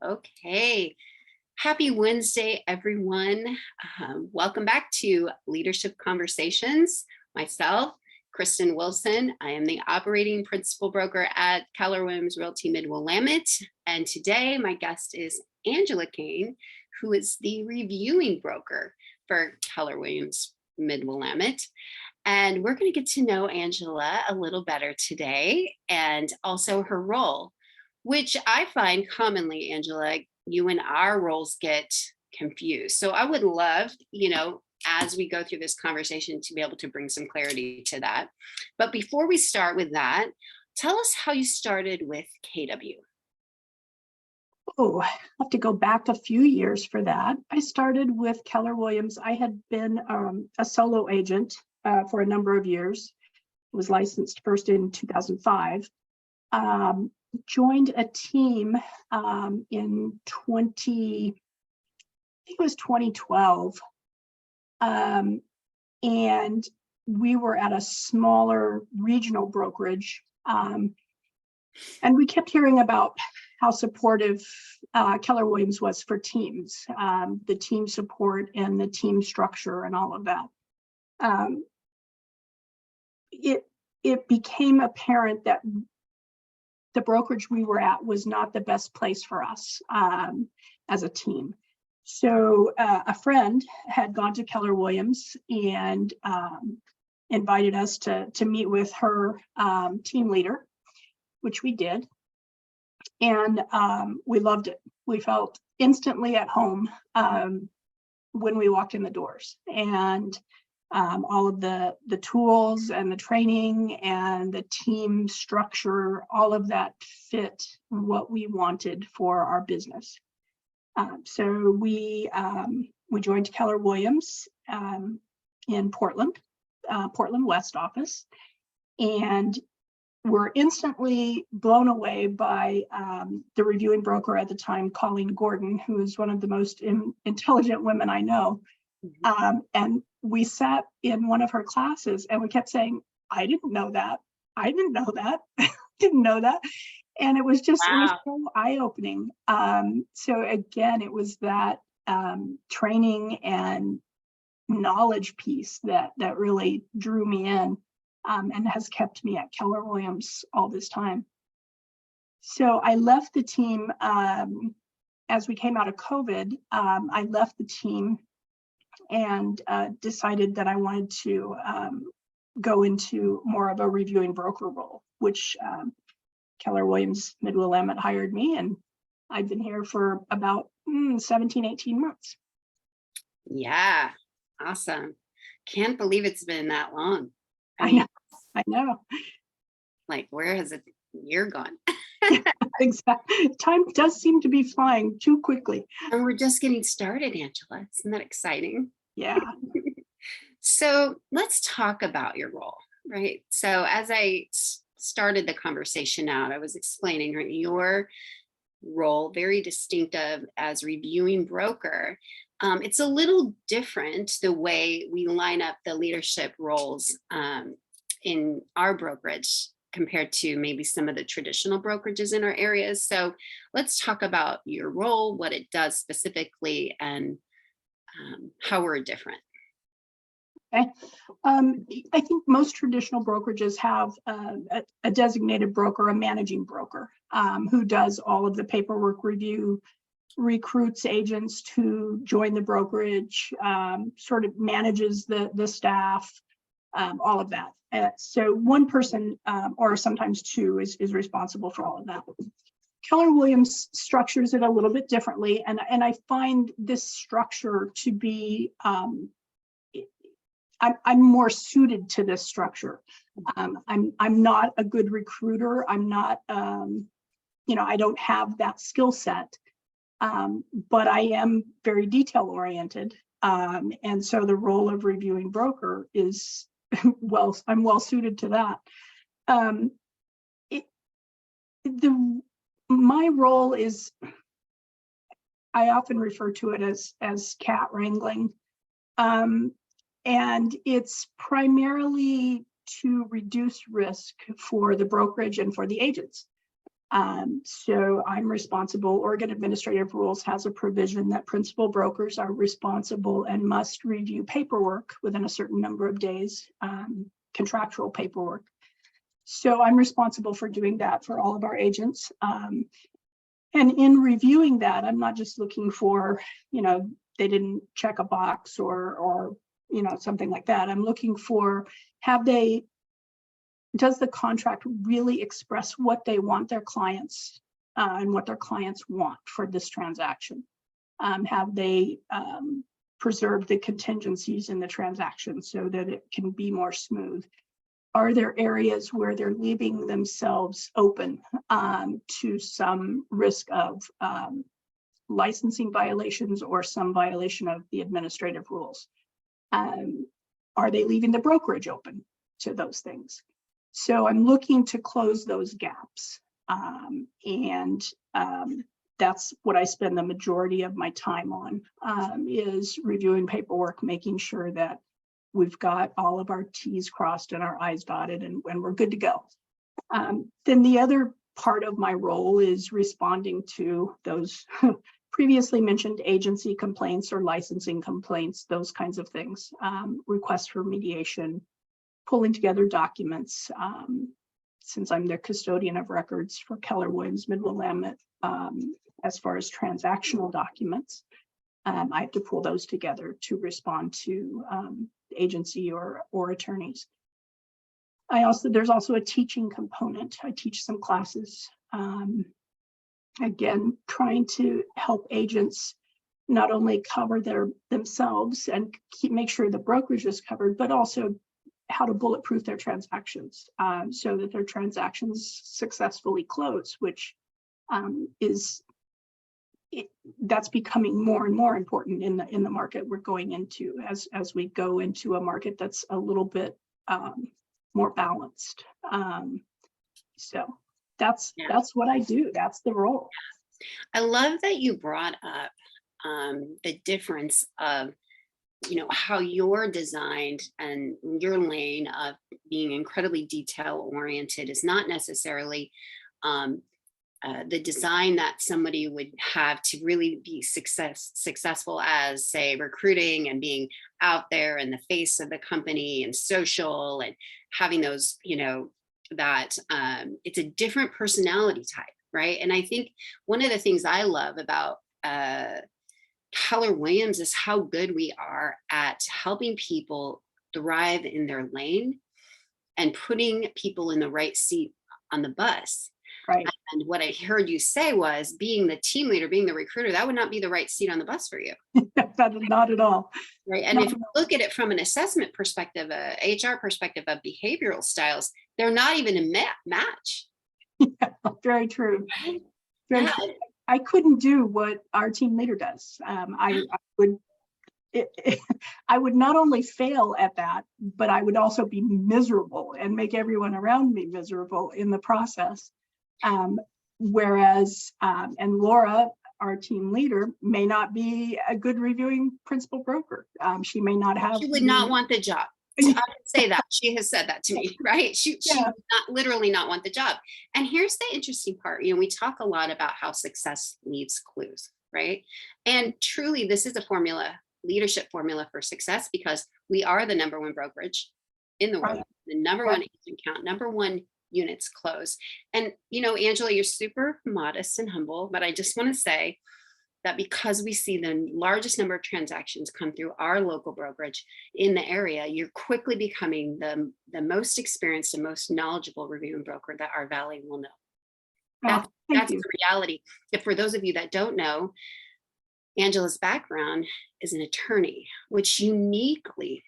Okay. Happy Wednesday, everyone. Welcome back to Leadership Conversations. Myself, Kristen Wilson. I am the operating principal broker at Keller Williams Realty Mid-Willamette. And today my guest is Angela Kane, who is the reviewing broker for Keller Williams Mid-Willamette. And we're going to get to know Angela a little better today and also her role, which I find commonly, Angela, you and our roles get confused. So I would love, as we go through this conversation to be able to bring some clarity to that. But before we start with that, tell us how you started with KW. Oh, I have to go back a few years for that. I started with Keller Williams. I had been a solo agent for a number of years. Was licensed first in 2005. Joined a team in 2012. And we were at a smaller regional brokerage. And we kept hearing about how supportive Keller Williams was for teams, the team support and the team structure and all of that. It became apparent that the brokerage we were at was not the best place for us as a team. So a friend had gone to Keller Williams and invited us to meet with her team leader, which we did. And we loved it. We felt instantly at home when we walked in the doors. And all of the tools and the training and the team structure, all of that fit what we wanted for our business. So we joined Keller Williams in Portland West office, and were instantly blown away by the reviewing broker at the time, Colleen Gordon, who is one of the most intelligent women I know. And we sat in one of her classes and we kept saying, I didn't know that. I didn't know that. Didn't know that. And it was just, Wow. It was so eye-opening. So again, it was that training and knowledge piece that really drew me in and has kept me at Keller Williams all this time. So I left the team as we came out of COVID. I left the team and decided that I wanted to go into more of a reviewing broker role, which Keller Williams Mid-Willamette hired me, and I've been here for about 17, 18 months. Yeah, awesome. Can't believe it's been that long. I know. Like, where has the year gone? Exactly. Time does seem to be flying too quickly. And we're just getting started, Angela. Isn't that exciting? Yeah. So let's talk about your role, right? So as I started the conversation out, I was explaining, right, your role, very distinctive as reviewing broker. It's a little different the way we line up the leadership roles in our brokerage compared to maybe some of the traditional brokerages in our areas. So let's talk about your role, what it does specifically, and how we're different. Okay. I think most traditional brokerages have a designated broker, a managing broker, who does all of the paperwork review, recruits agents to join the brokerage, sort of manages the staff, all of that. So one person or sometimes two is responsible for all of that. Keller Williams structures it a little bit differently, and I find this structure to be I'm more suited to this structure. I'm not a good recruiter. I'm not I don't have that skill set, but I am very detail oriented, and so the role of reviewing broker is I'm well suited to that. My role is, I often refer to it as cat wrangling, and it's primarily to reduce risk for the brokerage and for the agents. So I'm responsible. Oregon Administrative Rules has a provision that principal brokers are responsible and must review paperwork within a certain number of days, contractual paperwork. So I'm responsible for doing that for all of our agents. And in reviewing that, I'm not just looking for, they didn't check a box or something like that. I'm looking for, does the contract really express what they want their clients and what their clients want for this transaction? Have they preserved the contingencies in the transaction so that it can be more smooth? Are there areas where they're leaving themselves open to some risk of licensing violations or some violation of the administrative rules? Are they leaving the brokerage open to those things? So I'm looking to close those gaps. That's what I spend the majority of my time on, is reviewing paperwork, making sure that we've got all of our T's crossed and our I's dotted and we're good to go. Then the other part of my role is responding to those previously mentioned agency complaints or licensing complaints, those kinds of things, requests for mediation, pulling together documents. Since I'm the custodian of records for Keller Williams Mid-Willamette, as far as transactional documents, I have to pull those together to respond to agency or attorneys. There's also a teaching component. I teach some classes, again, trying to help agents not only cover themselves and make sure the brokerage is covered, but also how to bulletproof their transactions so that their transactions successfully close, which that's becoming more and more important in the market we're going into as we go into a market that's a little bit more balanced. So that's what I do. That's the role. I love that you brought up the difference of how you're designed and your lane of being incredibly detail oriented is not necessarily the design that somebody would have to really be successful as, say, recruiting and being out there in the face of the company and social and having those, that it's a different personality type, right? And I think one of the things I love about Keller Williams is how good we are at helping people thrive in their lane and putting people in the right seat on the bus. Right. And what I heard you say was being the team leader, being the recruiter, that would not be the right seat on the bus for you. Not at all. Right. And if you look at it from an assessment perspective, a HR perspective of behavioral styles, they're not even a match. Yeah, very true. Very true. I couldn't do what our team leader does. I would not only fail at that, but I would also be miserable and make everyone around me miserable in the process. Whereas, and Laura, our team leader, may not be a good reviewing principal broker. She may not have. She would not want the job. I would say that. She has said that to me, right? She would literally not want the job. And here's the interesting part. We talk a lot about how success leaves clues, right? And truly, this is a formula, leadership formula for success, because we are the number one brokerage in the world, the number one agent count, number one units closed. And, Angela, you're super modest and humble, but I just want to say that because we see the largest number of transactions come through our local brokerage in the area, you're quickly becoming the most experienced and most knowledgeable reviewing broker that our valley will know. That's the reality. If for those of you that don't know, Angela's background is an attorney, which uniquely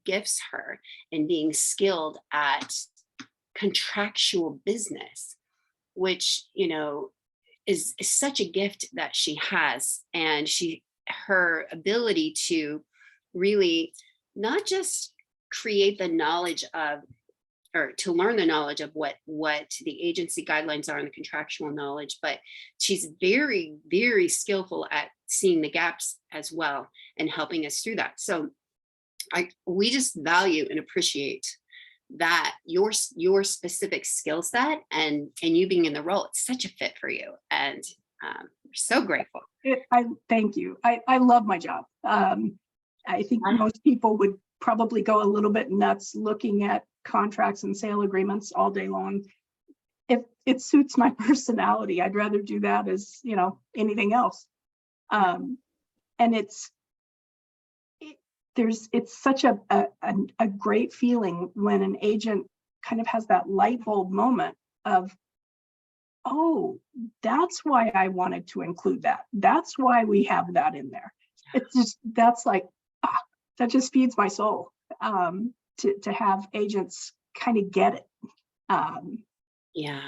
gifts her in being skilled at contractual business, which, is such a gift that she has. And her ability to really not just create the knowledge of, or to learn the knowledge of what the agency guidelines are and the contractual knowledge, but she's very, very skillful at seeing the gaps as well and helping us through that. So we just value and appreciate that your specific skill set and you being in the role, it's such a fit for you. And we're so grateful. I thank you. I love my job. I think most people would probably go a little bit nuts looking at contracts and sale agreements all day long. If it suits my personality, I'd rather do that as, anything else. And it's such a great feeling when an agent kind of has that light bulb moment of, oh, that's why I wanted to include that. That's why we have that in there. It's just, that's like, that just feeds my soul, to have agents kind of get it. Yeah.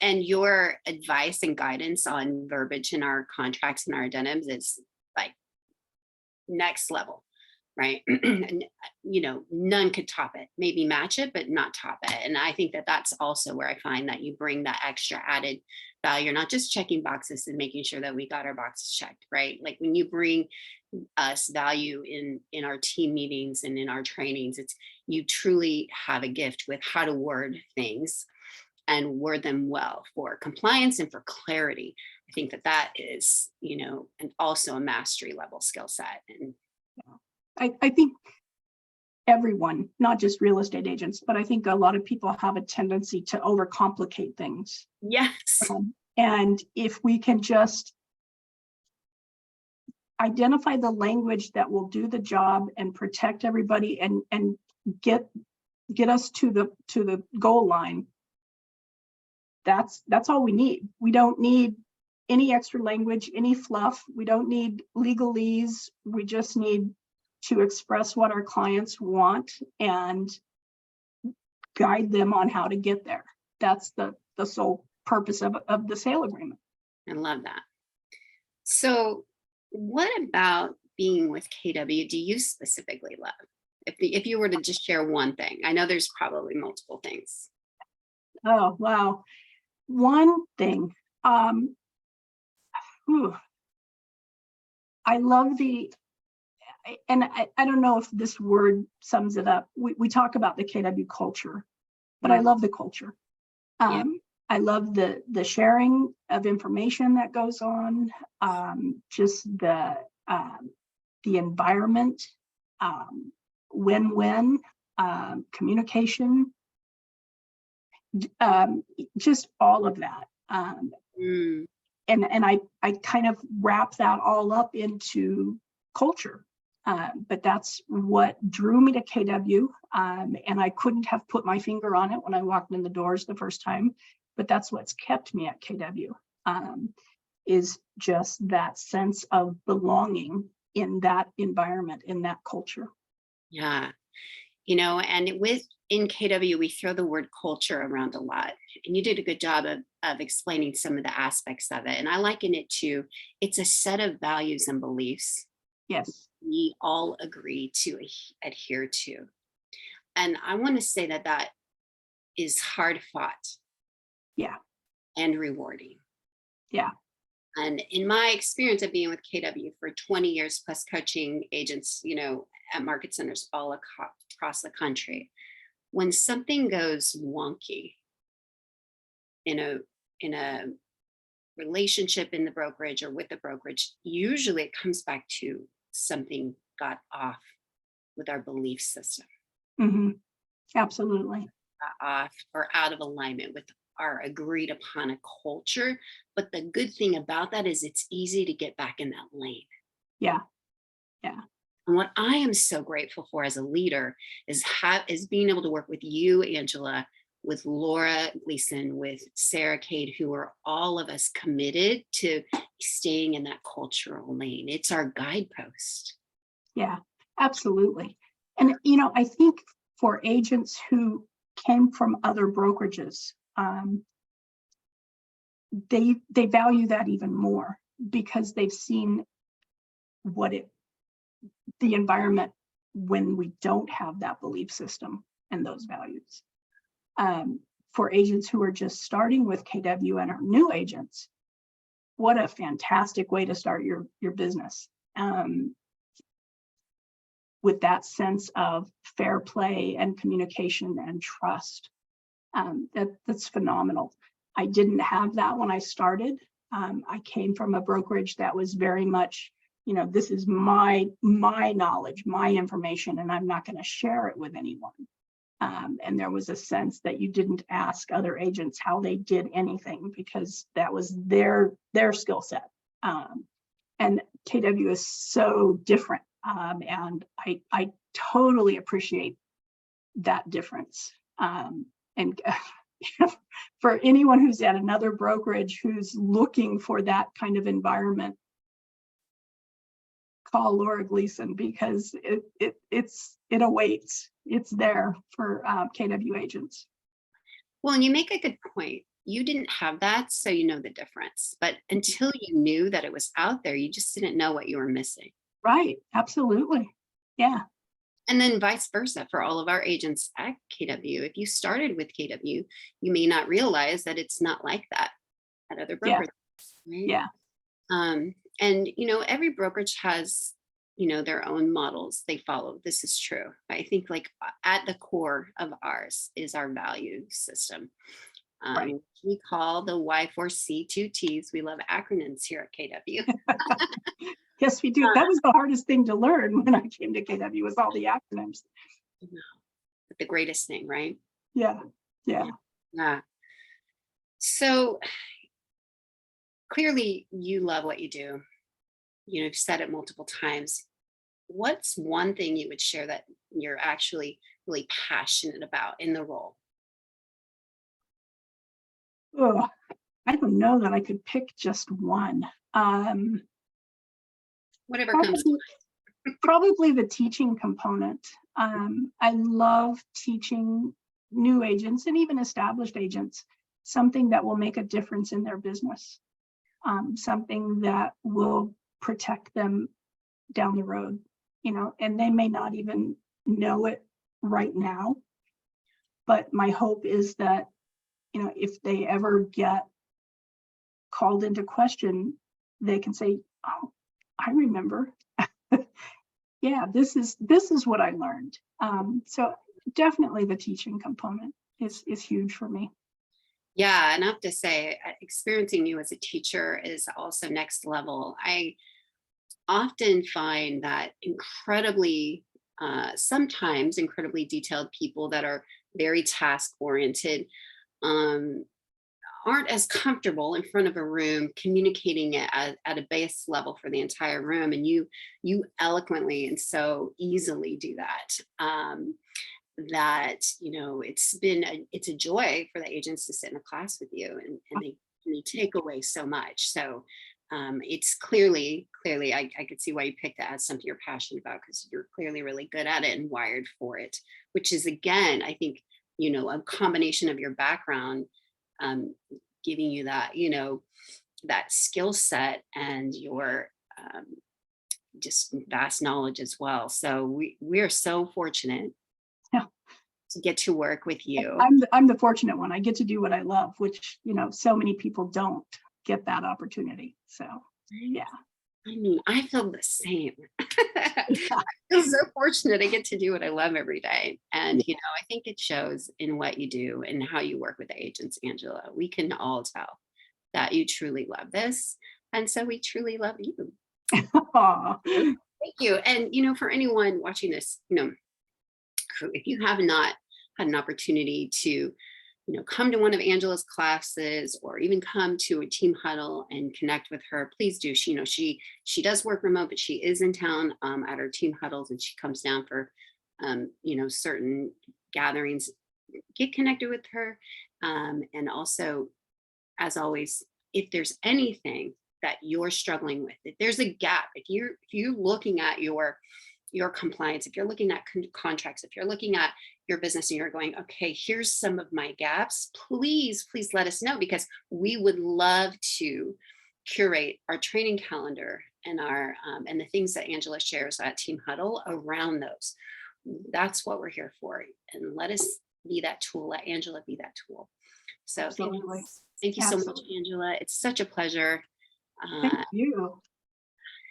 And your advice and guidance on verbiage in our contracts and our addendums is like next level, right? And, none could top it, maybe match it, but not top it. And I think that that's also where I find that you bring that extra added value. You're not just checking boxes and making sure that we got our boxes checked, right? Like when you bring us value in our team meetings and in our trainings, you truly have a gift with how to word things and word them well for compliance and for clarity. I think that is, and also a mastery level skill set. And I think everyone, not just real estate agents, but I think a lot of people have a tendency to overcomplicate things. yes. And if we can just identify the language that will do the job and protect everybody and get us to the goal line, that's all we need. We don't need any extra language, any fluff. We don't need legalese. We just need to express what our clients want and guide them on how to get there. That's the sole purpose of the sale agreement. I love that. So what about being with KW do you specifically love? If you were to just share one thing, I know there's probably multiple things. Oh, wow. One thing, I love and I don't know if this word sums it up. We talk about the KW culture, but I love the culture. I love the sharing of information that goes on, just the environment, win-win, communication, just all of that. And I kind of wrap that all up into culture. But that's what drew me to KW. And I couldn't have put my finger on it when I walked in the doors the first time, but that's what's kept me at KW, is just that sense of belonging in that environment, in that culture. Yeah. And in KW, we throw the word culture around a lot. And you did a good job of explaining some of the aspects of it. And I liken it to, it's a set of values and beliefs. Yes. We all agree to adhere to. And I want to say that is hard fought. Yeah. And rewarding. Yeah. And in my experience of being with KW for 20 years plus coaching agents, at market centers all across the country, when something goes wonky in a relationship in the brokerage or with the brokerage, usually it comes back to something got off with our belief system. Mm-hmm. Absolutely. Off or out of alignment with our agreed upon a culture. But the good thing about that is it's easy to get back in that lane. Yeah. Yeah. And what I am so grateful for as a leader is being able to work with you, Angela, with Laura Gleason, with Sarah Cade, who are all of us committed to staying in that cultural lane. It's our guidepost. Yeah, absolutely. And, I think for agents who came from other brokerages, they value that even more because they've seen the environment when we don't have that belief system and those values. For agents who are just starting with KW and are new agents, what a fantastic way to start your business. with that sense of fair play and communication and trust. That's phenomenal. I didn't have that when I started. I came from a brokerage that was very much, this is my knowledge, my information, and I'm not going to share it with anyone. And there was a sense that you didn't ask other agents how they did anything because that was their skill set. And KW is so different. And I totally appreciate that difference. And for anyone who's at another brokerage who's looking for that kind of environment, call Laura Gleason, because it awaits. It's there for KW agents. Well, and you make a good point. You didn't have that, so you know the difference. But until you knew that it was out there, you just didn't know what you were missing. Right. Absolutely. Yeah. And then vice versa for all of our agents at KW. If you started with KW, you may not realize that it's not like that at other brokerages. Yeah. Right? Yeah. And every brokerage has their own models they follow. This is true. I think like at the core of ours is our value system. Right. We call the Y4C2Ts. We love acronyms here at KW. Yes, we do. That was the hardest thing to learn when I came to KW, was all the acronyms. The greatest thing, right? Yeah. So clearly you love what you do. You've said it multiple times. What's one thing you would share that you're actually really passionate about in the role? Oh, I don't know that I could pick just one. Whatever comes to mind. Probably the teaching component. I love teaching new agents and even established agents something that will make a difference in their business, something that will protect them down the road, and they may not even know it right now. But my hope is that, if they ever get called into question, they can say, oh, I remember. Yeah, this is what I learned. So definitely the teaching component is huge for me. Yeah, and I have to say, experiencing you as a teacher is also next level. I often find that sometimes incredibly detailed people that are very task oriented aren't as comfortable in front of a room communicating it at a base level for the entire room, and you eloquently and so easily do that. That it's a joy for the agents to sit in a class with you, and they take away so much. So it's clearly I could see why you picked that as something you're passionate about, because you're clearly really good at it and wired for it, which is, again, I think a combination of your background giving you that that skill set and your just vast knowledge as well. So we're so fortunate to get to work with you. I'm the fortunate one. I get to do what I love, which so many people don't get that opportunity. So yeah. I mean, I feel the same. I feel so fortunate. I get to do what I love every day. And, I think it shows in what you do and how you work with the agents, Angela. We can all tell that you truly love this. And so we truly love you. Thank you. And, for anyone watching this, if you have not had an opportunity to come to one of Angela's classes or even come to a team huddle and connect with her, please do. She does work remote, but she is in town at our team huddles, and she comes down for certain gatherings. Get connected with her. And also, as always, if there's anything that you're struggling with, if there's a gap, if you're looking at your compliance, if you're looking at contracts, if you're looking at your business and you're going, okay, here's some of my gaps, please let us know, because we would love to curate our training calendar and our and the things that Angela shares at Team Huddle around those. That's what we're here for. And let us be that tool, let Angela be that tool. So thank you so much, Angela. It's such a pleasure. Thank you.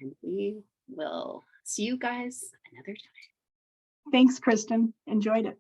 And we will see you guys another time. Thanks, Kristen. Enjoyed it.